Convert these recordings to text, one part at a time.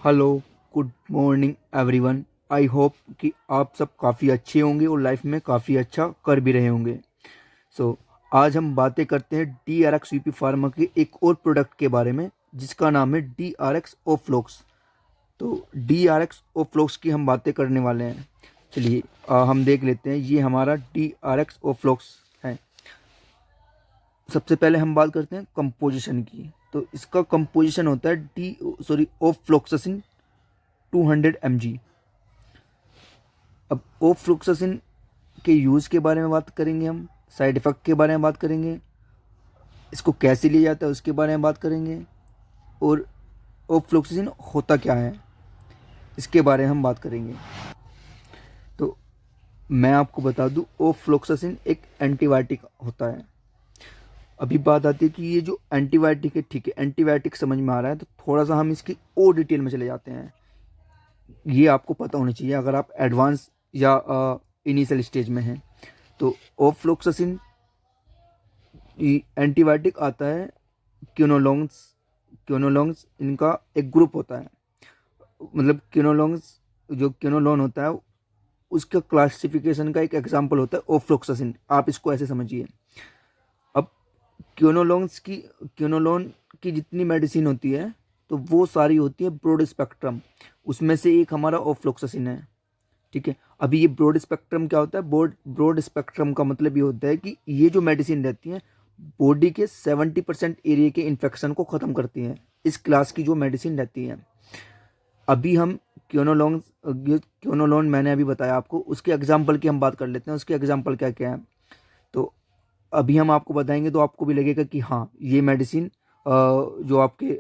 Hello, good morning everyone. I hope कि आप सब काफ़ी अच्छे होंगे और लाइफ में काफ़ी अच्छा कर भी रहे होंगे। आज हम बातें करते हैं DRX यूपी फार्मा के एक और प्रोडक्ट के बारे में जिसका नाम है DRX ओफ्लोक्स। तो DRX ओफ्लोक्स की हम बातें करने वाले हैं। चलिए हम देख लेते हैं, ये हमारा DRX ओफ्लोक्स है। सबसे पहले हम बात करते हैं कंपोजिशन की। तो इसका कंपोजिशन होता है ओफ्लोक्सासिन 200 mg। अब ओफ्लोक्सासिन के यूज़ के बारे में बात करेंगे, हम साइड इफ़ेक्ट के बारे में बात करेंगे, इसको कैसे लिया जाता है उसके बारे में बात करेंगे, और ओफ्लोक्सासिन होता क्या है इसके बारे में हम बात करेंगे। तो मैं आपको बता दूं, ओफ्लोक्सासिन एक एंटीबायोटिक होता है। अभी बात आती है कि ये जो एंटीबायोटिक है, ठीक है, एंटीबायोटिक समझ में आ रहा है, तो थोड़ा सा हम इसकी और डिटेल में चले जाते हैं। ये आपको पता होना चाहिए अगर आप एडवांस या इनिशियल स्टेज में हैं। तो ओफ्लोक्सासिन एंटीबायोटिक आता है क्विनोलोन्स। क्विनोलोन्स इनका एक ग्रुप होता है, मतलब क्विनोलोन्स जो क्विनोलोन होता है उसका क्लासिफिकेशन का एक एग्जांपल होता है ओफ्लोक्सासिन। आप इसको ऐसे समझिए। अब क्विनोलोन की जितनी मेडिसिन होती है तो वो सारी होती है ब्रॉड स्पेक्ट्रम, उसमें से एक हमारा ओफ्लोक्सासिन है। ठीक है, अभी ये ब्रॉड स्पेक्ट्रम क्या होता है? ब्रॉड स्पेक्ट्रम का मतलब ये होता है कि ये जो मेडिसिन रहती हैं बॉडी के 70% एरिया के इन्फेक्शन को ख़त्म करती हैं। इस क्लास की जो मेडिसिन रहती हैं, अभी हम क्योनोलोन मैंने अभी बताया आपको, उसके एग्जाम्पल की हम बात कर लेते हैं। उसके एग्जाम्पल क्या क्या है तो अभी हम आपको बताएंगे, तो आपको भी लगेगा कि हाँ, ये मेडिसिन जो आपके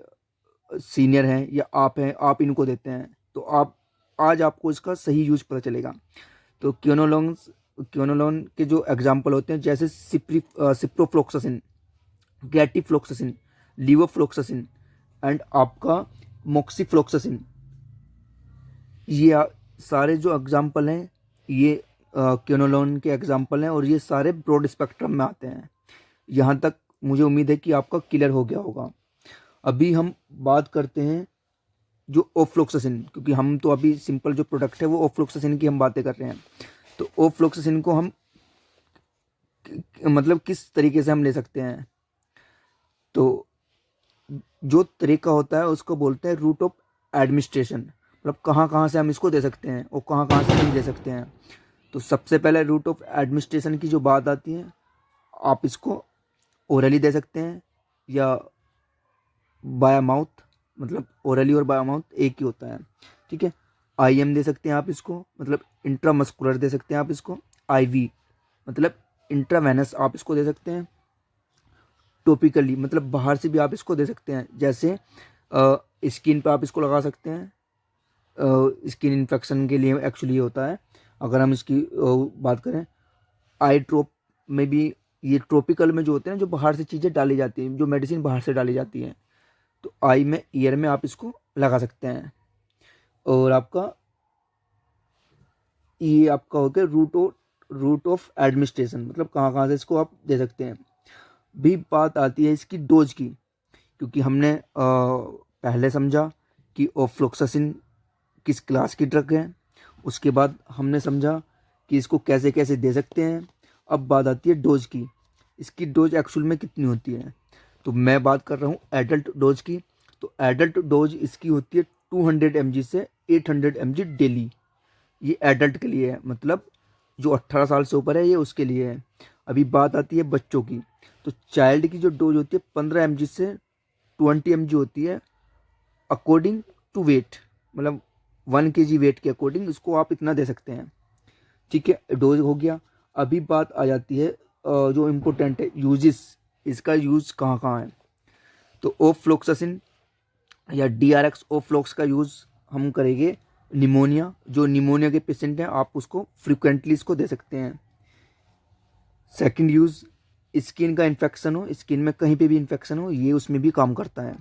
सीनियर हैं या आप हैं, आप इनको देते हैं, तो आप आज आपको इसका सही यूज पता चलेगा। तो क्योनोलोन के जो एग्जाम्पल होते हैं, जैसे सिप्रोफ्लोक्सासिन, गैटिफ्लोक्सासिन, लीवोफ्लोक्सासिन एंड आपका मोक्सीफ्लोक्सासिन, ये सारे जो एग्जाम्पल हैं ये क्योनोलोन के एग्जाम्पल हैं, और ये सारे ब्रॉड स्पेक्ट्रम में आते हैं। यहाँ तक मुझे उम्मीद है कि आपका क्लियर हो गया होगा। अभी हम बात करते हैं जो ओफ्लोक्सासिन, क्योंकि हम तो अभी सिंपल जो प्रोडक्ट है वो ओफ्लोक्सासिन की हम बातें कर रहे हैं। तो ओफ्लोक्सासिन को हम मतलब किस तरीके से हम ले सकते हैं, तो जो तरीका होता है उसको बोलते हैं रूट ऑफ एडमिनिस्ट्रेशन। मतलब कहाँ कहाँ से हम इसको दे सकते हैं और कहाँ कहाँ से नहीं दे सकते हैं। तो सबसे पहले रूट ऑफ एडमिनिस्ट्रेशन की जो बात आती है, आप इसको ओरली दे सकते हैं या बाया माउथ, मतलब ओरली और बाया माउथ एक ही होता है। ठीक है, IM दे सकते हैं आप इसको, मतलब इंट्रामस्कुलर दे सकते हैं आप इसको। IV मतलब इंट्रावेनस आप इसको दे सकते हैं। टॉपिकली मतलब बाहर से भी आप इसको दे सकते हैं, जैसे स्किन पे आप इसको लगा सकते हैं। स्किन इन्फेक्शन के लिए एक्चुअली होता है। अगर हम इसकी बात करें, आई ड्रॉप में भी, ये ट्रॉपिकल में जो होते हैं, जो बाहर से चीज़ें डाली जाती हैं, जो मेडिसिन बाहर से डाली जाती हैं, तो आई में, ईयर में आप इसको लगा सकते हैं। और आपका ये आपका हो गया रूट ऑफ एडमिनिस्ट्रेशन, मतलब कहाँ कहाँ से इसको आप दे सकते हैं। भी बात आती है इसकी डोज की, क्योंकि हमने पहले समझा कि ओफ्लोक्सासिन किस क्लास की ड्रग है, उसके बाद हमने समझा कि इसको कैसे कैसे दे सकते हैं। अब बात आती है डोज की, इसकी डोज एक्चुअल में कितनी होती है। तो मैं बात कर रहा हूँ एडल्ट डोज की। तो एडल्ट डोज इसकी होती है 200 mg से 800 mg डेली। ये एडल्ट के लिए है, मतलब जो 18 साल से ऊपर है ये उसके लिए है। अभी बात आती है बच्चों की। तो चाइल्ड की जो डोज होती है 15 mg से 20 mg होती है, अकॉर्डिंग टू वेट, मतलब 1 kg वेट के अकॉर्डिंग इसको आप इतना दे सकते हैं। ठीक है, डोज हो गया। अभी बात आ जाती है जो इम्पोर्टेंट है, यूजेस, इसका यूज़ कहाँ कहाँ है। तो ओफ्लोक्सासिन या DRX ओफ्लोक्स का यूज़ हम करेंगे निमोनिया, जो निमोनिया के पेशेंट हैं आप उसको फ्रिक्वेंटली इसको दे सकते हैं। सेकंड यूज़, स्किन का इन्फेक्शन हो, स्किन में कहीं पे भी इन्फेक्शन हो, ये उसमें भी काम करता है।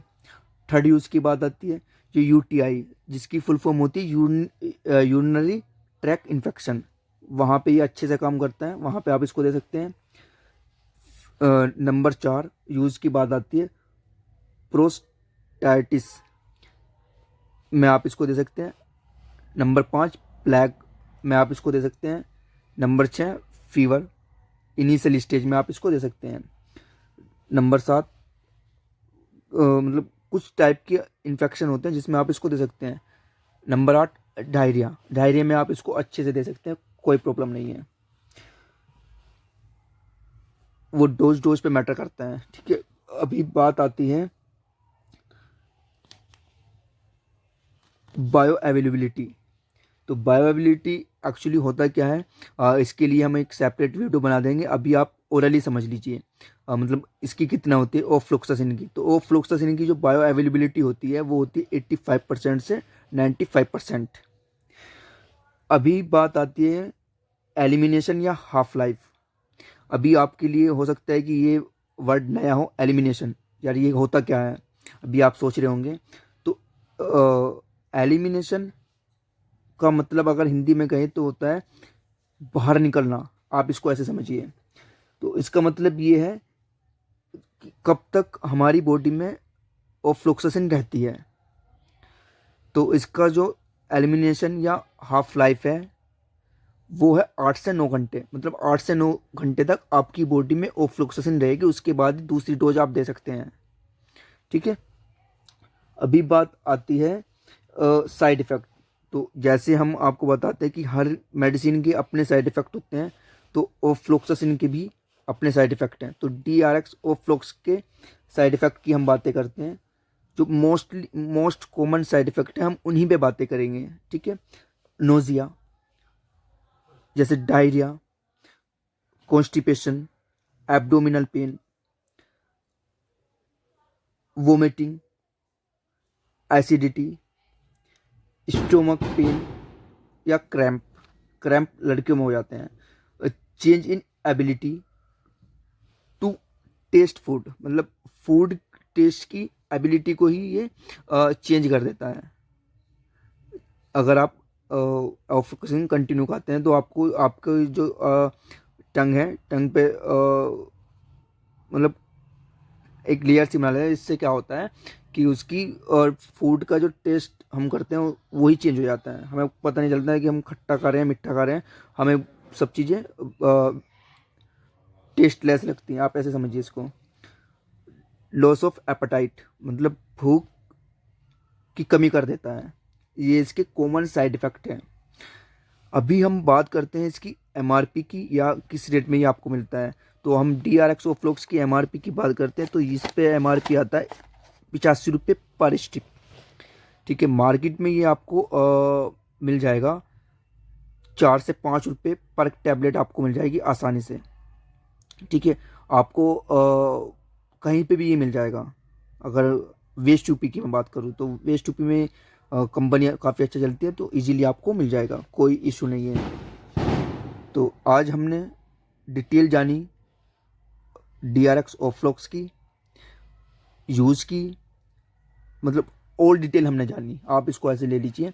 थर्ड यूज़ की बात आती है जो UTI, जिसकी फुल फॉर्म होती है यूरिनरी ट्रैक इन्फेक्शन, वहाँ पे ये अच्छे से काम करता है, वहाँ पे आप इसको दे सकते हैं। नंबर 4 यूज़ की बात आती है प्रोस्टाइटिस, में आप इसको दे सकते हैं। नंबर 5 प्लेग में आप इसको दे सकते हैं। नंबर 6 फीवर, इनिशियल स्टेज में आप इसको दे सकते हैं। नंबर 7 मतलब कुछ टाइप के इन्फेक्शन होते हैं जिसमें आप इसको दे सकते हैं। नंबर 8 डायरिया, डायरिया में आप इसको अच्छे से दे सकते हैं, कोई प्रॉब्लम नहीं है। वो डोज पे मैटर करता है, ठीक है। अभी बात आती है बायो अवेलेबिलिटी। तो बायो अवेलेबिलिटी एक्चुअली होता क्या है, इसके लिए हम एक सेपरेट वीडियो बना देंगे। अभी आप ओरली समझ लीजिए। मतलब इसकी कितना होती है ओफ्लोक्सासिन की। तो ओफ्लोक्सासिन की जो बायो अवेलेबिलिटी होती है वो होती है 85% से 95%। अभी बात आती है एलिमिनेशन या हाफ लाइफ। अभी आपके लिए हो सकता है कि ये वर्ड नया हो, एलिमिनेशन, यार ये होता क्या है, अभी आप सोच रहे होंगे। तो एलिमिनेशन का मतलब अगर हिंदी में कहें तो होता है बाहर निकलना। आप इसको ऐसे समझिए। तो इसका मतलब ये है कि कब तक हमारी बॉडी में ओफ्लोक्सासिन रहती है। तो इसका जो एलिमिनेशन या हाफ लाइफ है वो है 8 से 9 घंटे। मतलब 8 से 9 घंटे तक आपकी बॉडी में ओफ्लोक्सासिन रहेगी, उसके बाद दूसरी डोज आप दे सकते हैं, ठीक है। अभी बात आती है साइड इफ़ेक्ट। तो जैसे हम आपको बताते हैं कि हर मेडिसिन के अपने साइड इफ़ेक्ट होते हैं, तो ओफ्लोक्सासिन के भी अपने साइड इफ़ेक्ट हैं। तो DRX ओफ्लोक्स के साइड इफ़ेक्ट की हम बातें करते हैं। जो मोस्ट कॉमन साइड इफ़ेक्ट है हम उन्हीं पे बातें करेंगे, ठीक है। नोज़िया, जैसे diarrhoea, constipation, abdominal pain, vomiting, acidity, stomach pain या क्रैम्प। क्रैम्प लड़कियों में हो जाते हैं। Change in ability to taste food, मतलब फूड टेस्ट की एबिलिटी को ही ये चेंज कर देता है। अगर आप ऑफिसिंग कंटिन्यू खाते हैं तो आपको आपका जो टंग है, टंग पे मतलब एक लेयर सी बना लेते हैं। इससे क्या होता है कि उसकी और फूड का जो टेस्ट हम करते हैं वही चेंज हो जाता है। हमें पता नहीं चलता है कि हम खट्टा खा रहे हैं मीठा खा रहे हैं, हमें सब चीज़ें टेस्टलेस लगती हैं। आप ऐसे समझिए इसको। लॉस ऑफ एपेटाइट, मतलब भूख की कमी कर देता है। ये इसके कॉमन साइड इफ़ेक्ट हैं। अभी हम बात करते हैं इसकी MRP की, या किस रेट में ये आपको मिलता है। तो हम DRX ओफ्लोक्स की MRP की बात करते हैं तो इस पे MRP आता है 85 रुपये पर स्ट्रिप, ठीक है। मार्केट में ये आपको मिल जाएगा 4 से 5 रुपये पर टैबलेट आपको मिल जाएगी आसानी से, ठीक है। आपको कहीं पे भी ये मिल जाएगा। अगर वेस्ट यूपी की मैं बात करूँ तो वेस्ट यूपी में कंपनियाँ काफ़ी अच्छा चलती है, तो इजीली आपको मिल जाएगा, कोई इशू नहीं है। तो आज हमने डिटेल जानी DRX ओफ्लोक्स की, यूज़ की, मतलब ऑल डिटेल हमने जानी। आप इसको ऐसे ले लीजिए।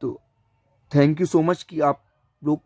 तो थैंक यू सो मच कि आप लोग